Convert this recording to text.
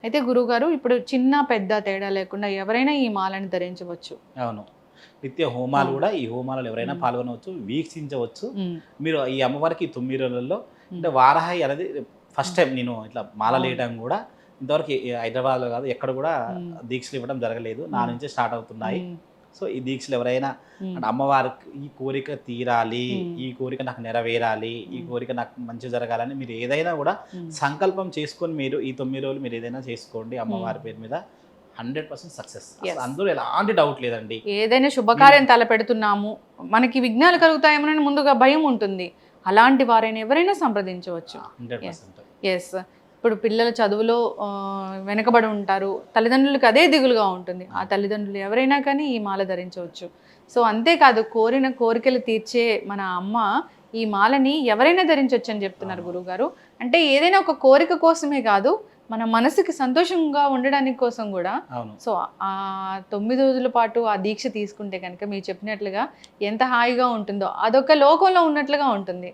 అయితే గురువుగారు ఇప్పుడు చిన్న పెద్ద తేడా లేకుండా ఎవరైనా ఈ మాలని ధరించవచ్చు. అవును. నిత్య హోమాలు అవును. గూడా ఈ హోమాలలో ఎవరైనా హ్మ్. పాల్గొనవచ్చు, వీక్షించవచ్చు. హ్మ్. మీరు ఈ అమ్మవారికి 9 రోజులలో హ్మ్. అంటే వారాహి అనేది ఫస్ట్ హ్మ్. టైం నేను ఇట్లా అవును. మాలలేయడం గూడా ఇంతవరకు హైదరాబాద్‌లో గాదు ఎక్కడ గూడా హ్మ్. దీక్షలు ఇవ్వడం జరగలేదు. నా హ్మ్. నుంచే స్టార్ట్ అవుతున్నాయి. హ్మ్. సో, ఈ దీక్షలు ఎవరైనా హ్మ్. అంటే అమ్మవారికి ఈ కోరిక తీరాలి, హ్మ్. ఈ కోరిక నాకు నెరవేరాలి, ఈ హ్మ్. కోరిక నాకు మంచి జరగాలని మీరు ఏదైనా గూడా హ్మ్. సంకల్పం చేసుకొని మీరు ఈ 9 రోజులు మీరు ఏదైనా చేసుకోండి హ్మ్. అమ్మవారి పేరు మీద 100% సక్సెస్. అసలు యెస్. అందులో ఎలాంటి డౌట్ లేదండి. ఏదైనా మీరు శుభకార్యం తలపెడుతున్నాము. మనకి విఘ్నాలు కలుగుతాయేమోనని ముందుగా భయం ఉంటుంది. అలాంటి వారైనా ఎవరైనా సంప్రదించవచ్చు. యెస్. 100% యెస్. ఇప్పుడు పిల్లల చదువులో వెనకబడి ఉంటారు. తల్లిదండ్రులకి అదే దిగులుగా ఉంటుంది. ఆ అవును. తల్లిదండ్రులు ఎవరైనా కానీ ఈ మాల ధరించవచ్చు. సో, అంతేకాదు కోరిన కోరికలు తీర్చే మన అమ్మ ఈ మాలని ఎవరైనా ధరించొచ్చని చెప్తున్నారు అవును. గురువుగారు. అంటే ఏదైనా ఒక కోరిక కోసమే కాదు, మన మనసుకి సంతోషంగా ఉండడానికి కోసం గూడా అవును. సో, 9 రోజుల పాటు ఆ దీక్ష తీసుకుంటే గనక మీరు చెప్పినట్లుగా ఎంత హాయిగా ఉంటుందో, అదొక లోకంలో ఉన్నట్లుగా ఉంటుంది.